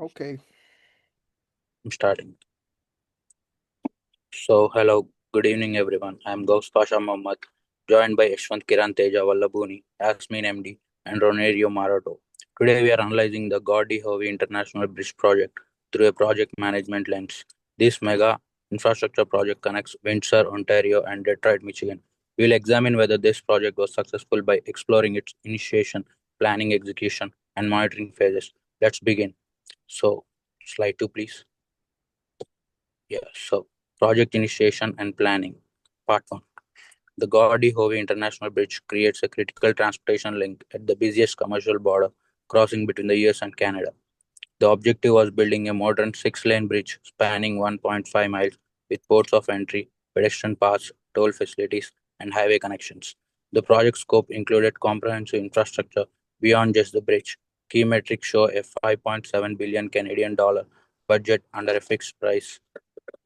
Okay. I'm starting. So, hello, good evening, everyone. I'm Ghost Pasha Mohammed, joined by Yashwant Kiran Teja Vallabhuni, Asmin MD, and Ronerio Marato. Today, we are analyzing the gordie-howie International Bridge project through a project management lens. This mega infrastructure project connects Windsor, Ontario, and Detroit, Michigan. We'll examine whether this project was successful by exploring its initiation, planning, execution, and monitoring phases. Let's begin. So, slide 2, please. Project initiation and planning. Part 1. The gordie-howe International Bridge creates a critical transportation link at the busiest commercial border crossing between the US and Canada. The objective was building a modern six-lane bridge spanning 1.5 miles with ports of entry, pedestrian paths, toll facilities, and highway connections. The project scope included comprehensive infrastructure beyond just the bridge. Key metrics show a 5.7 billion Canadian dollar budget under a fixed price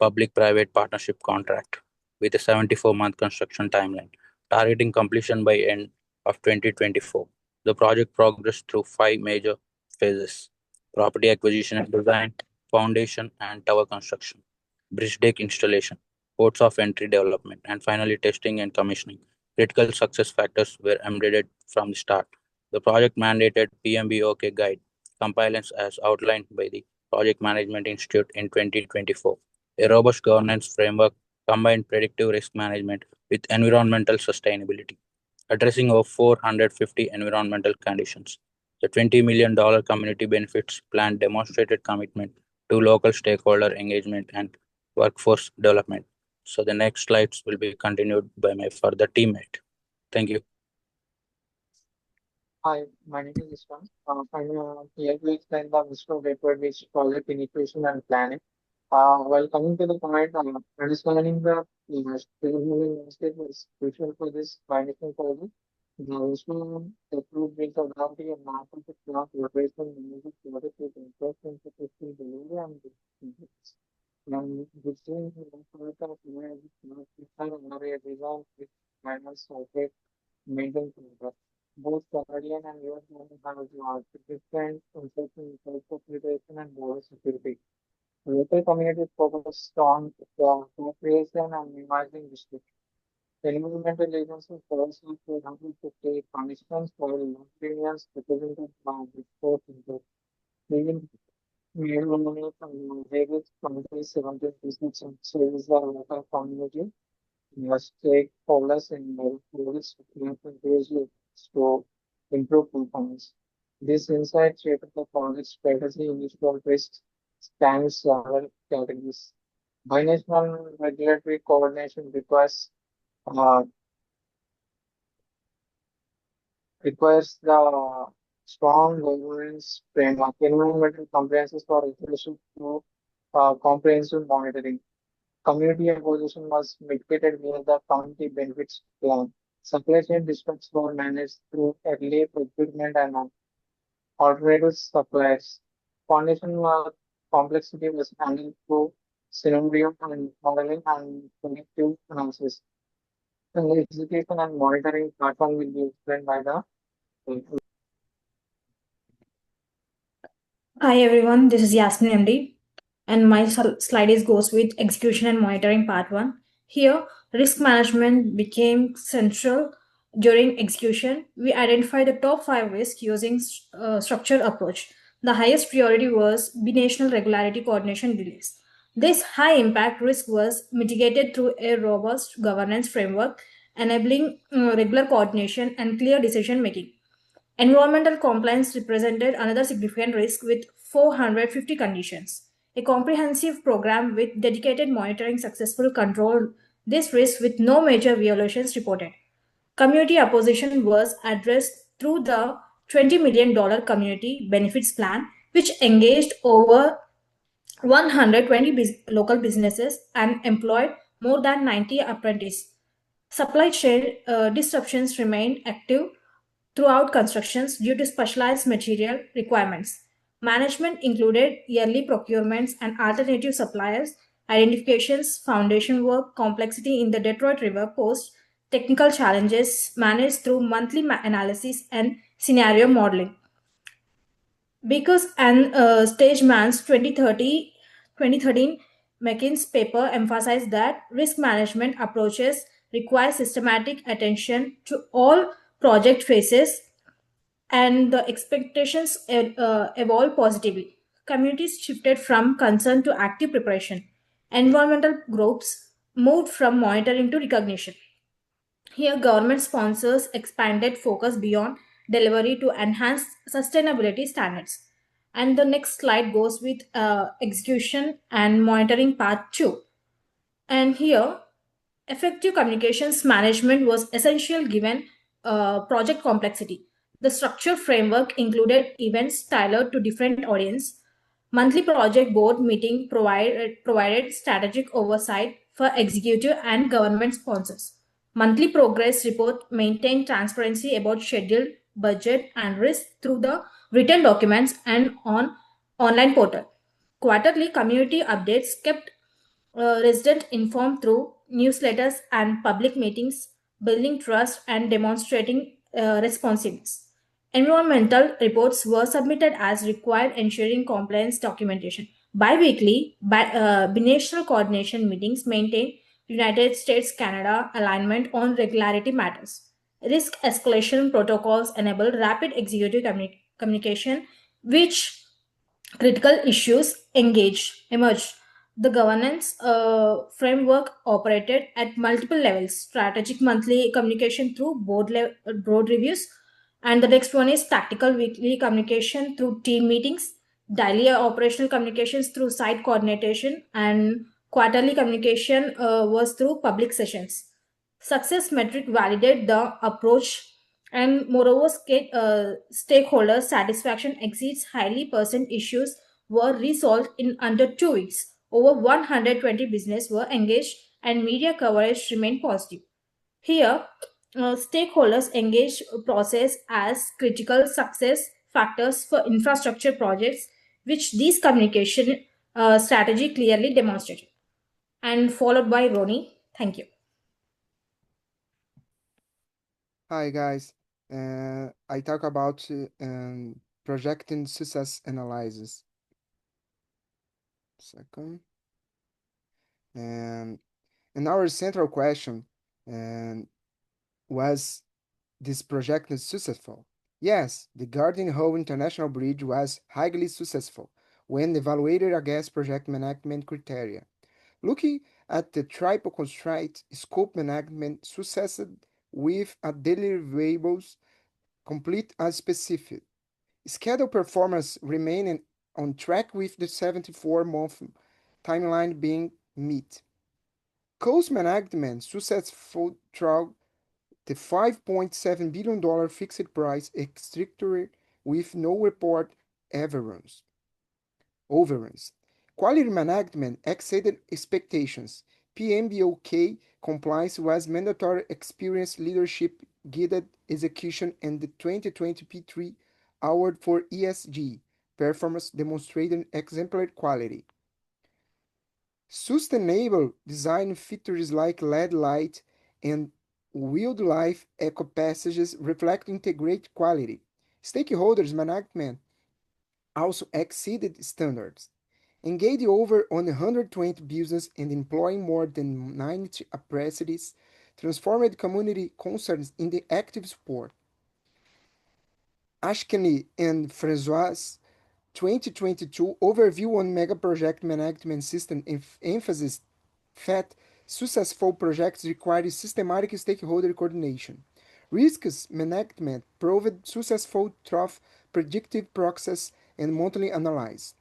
public-private partnership contract with a 74-month construction timeline, targeting completion by end of 2024. The project progressed through five major phases: property acquisition and design, foundation and tower construction, bridge deck installation, ports of entry development, and finally testing and commissioning. Critical success factors were embedded from the start. The project mandated PMBOK guide compliance as outlined by the Project Management Institute in 2024. A robust governance framework combined predictive risk management with environmental sustainability, addressing over 450 environmental conditions. The $20 million community benefits plan demonstrated commitment to local stakeholder engagement and workforce development. So the next slides will be continued by my further teammate. Thank you. Hi, my name is Ishwan. I'm here to explain the Mr. Gateway Bridge project initiation and planning. While coming to the point, understanding the streamlining landscape is crucial for this financing project. The instrument approved with authority and market class operation management project with interest in successful delivery and business. And this is the project of where the design with finance software maintain progress. Both Canadian and US government have different concepts in self-facilitation and border security. Local communities focused on co-creation and minimizing district. Environmental agencies also have to take punishments for non-unions represented by the court input. Even made money from various countries, 70% and service the local community must take stakeholders in the rules to improve performance. This insight shaped the project strategy initial risk spans several categories. Binational regulatory coordination uh, requires the strong governance framework, environmental compliances for regulation through comprehensive monitoring. Community acquisition was mitigated via the county benefits plan. Supply chain disputes were managed through early procurement and alternative suppliers. Foundation complexity was handled through scenario and modeling and predictive analysis. And the execution and monitoring platform will be explained by the Hi everyone, this is Yasmin MD, and my slide is goes with execution and monitoring part 1. Here, risk management became central during execution. We identified the top 5 risks using structured approach. The highest priority was binational regularity coordination delays. This high impact risk was mitigated through a robust governance framework enabling regular coordination and clear decision making. Environmental compliance represented another significant risk with 450 conditions. A comprehensive program with dedicated monitoring successfully controlled this risk with no major violations reported. Community opposition was addressed through the $20 million community benefits plan, which engaged over 120 local businesses and employed more than 90 apprentices. Supply chain disruptions remained active throughout constructions due to specialized material requirements. Management included yearly procurements and alternative suppliers, identifications, foundation work, complexity in the Detroit River post, technical challenges managed through monthly analysis and scenario modeling. Because an Stageman's 2013 McKinsey's paper emphasized that risk management approaches require systematic attention to all project phases and the expectations evolved positively. Communities shifted from concern to active preparation. Environmental groups moved from monitoring to recognition. Here, government sponsors expanded focus beyond delivery to enhance sustainability standards. And the next slide goes with execution and monitoring part 2. And here, effective communications management was essential given project complexity. The structure framework included events tailored to different audience. Monthly project board meeting provided strategic oversight for executive and government sponsors. Monthly progress report maintained transparency about schedule, budget, and risk through the written documents and on online portal. Quarterly community updates kept residents informed through newsletters and public meetings, building trust and demonstrating responsiveness. Environmental reports were submitted as required, ensuring compliance documentation. Bi-weekly, binational coordination meetings maintain United States-Canada alignment on regularity matters. Risk escalation protocols enable rapid executive communication, which critical issues emerged. The governance framework operated at multiple levels: strategic monthly communication through board reviews, and the next one is tactical weekly communication through team meetings, daily operational communications through site coordination, and quarterly communication was through public sessions. Success metric validate the approach, and moreover, stakeholder satisfaction exceeds highly percent issues were resolved in under 2 weeks. Over 120 business were engaged, and media coverage remained positive. Here, stakeholders engage process as critical success factors for infrastructure projects, which these communication strategy clearly demonstrated. And followed by Ronnie. Thank you. Hi guys, I talk about projecting success analysis. Second, and our central question um, was this project successful? Yes, the Garden Hole International Bridge was highly successful when evaluated against project management criteria. Looking at the triple constraint, scope management succeeded with a deliverables complete as specific. Schedule performance remaining on track with the 74-month timeline being met. Cost management successful through the $5.7 billion fixed price extractor with no report overruns. Quality management exceeded expectations. PMBOK compliance was mandatory experience leadership guided execution and the 2020 P3 award for ESG performance demonstrating exemplary quality. Sustainable design features like LED light and wildlife eco passages reflect integrated quality. Stakeholders management also exceeded standards. Engaged over 120 businesses and employing more than 90 apprentices, transformed community concerns into active support. Ashkani and François' 2022 overview on mega project management system emphasis that successful projects require systematic stakeholder coordination. Risks management proved successful through predictive process and monthly analysis.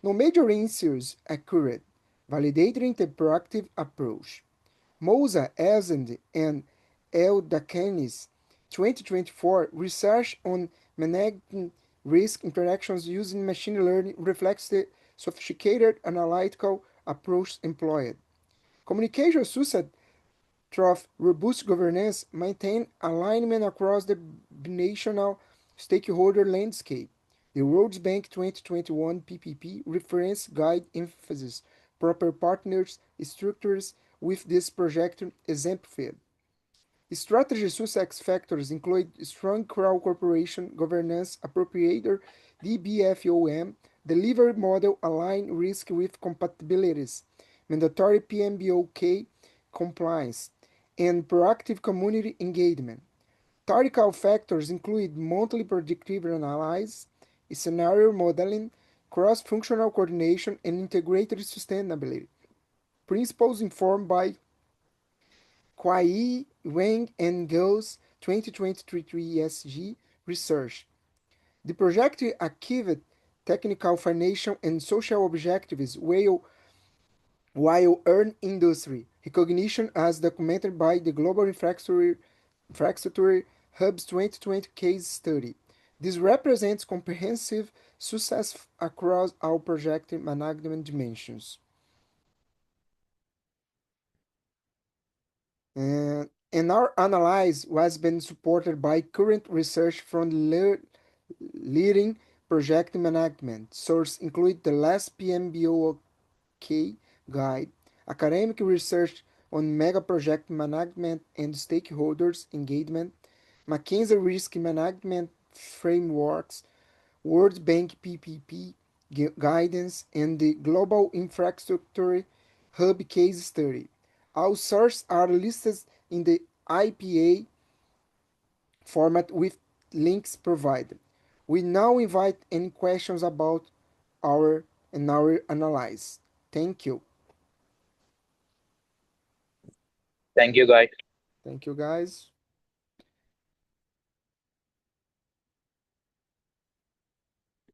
No major issues occurred, validating the proactive approach. Moza, Ezend, and El Dakanis 2024 research on managing risk interactions using machine learning reflects the sophisticated analytical approach employed. Communication success through robust governance maintain alignment across the national stakeholder landscape. The World Bank 2021 PPP reference guide emphasizes proper partners structures with this project exemplified. Strategy success factors include strong crowd cooperation, governance, appropriator DBFOM, delivery model align risk with compatibilities, mandatory PMBOK compliance, and proactive community engagement. Theoretical factors include monthly predictive analysis, scenario modeling, cross-functional coordination, and integrated sustainability. Principles informed by Kwai, Wang, and Gill's 2023 ESG research. The project achieved technical, financial, and social objectives while earned industry recognition as documented by the Global Infrastructure Hub's 2020 case study. This represents comprehensive success across all project management dimensions. And our analysis was been supported by current research from leading project management. Sources include the last PMBOK guide, academic research on mega project management and stakeholders engagement, McKinsey risk management frameworks, World Bank PPP guidance, and the Global Infrastructure Hub case study. All sources are listed in the IPA format with links provided. We now invite any questions about our analysis. Thank you. Thank you, guys. Thank you, guys.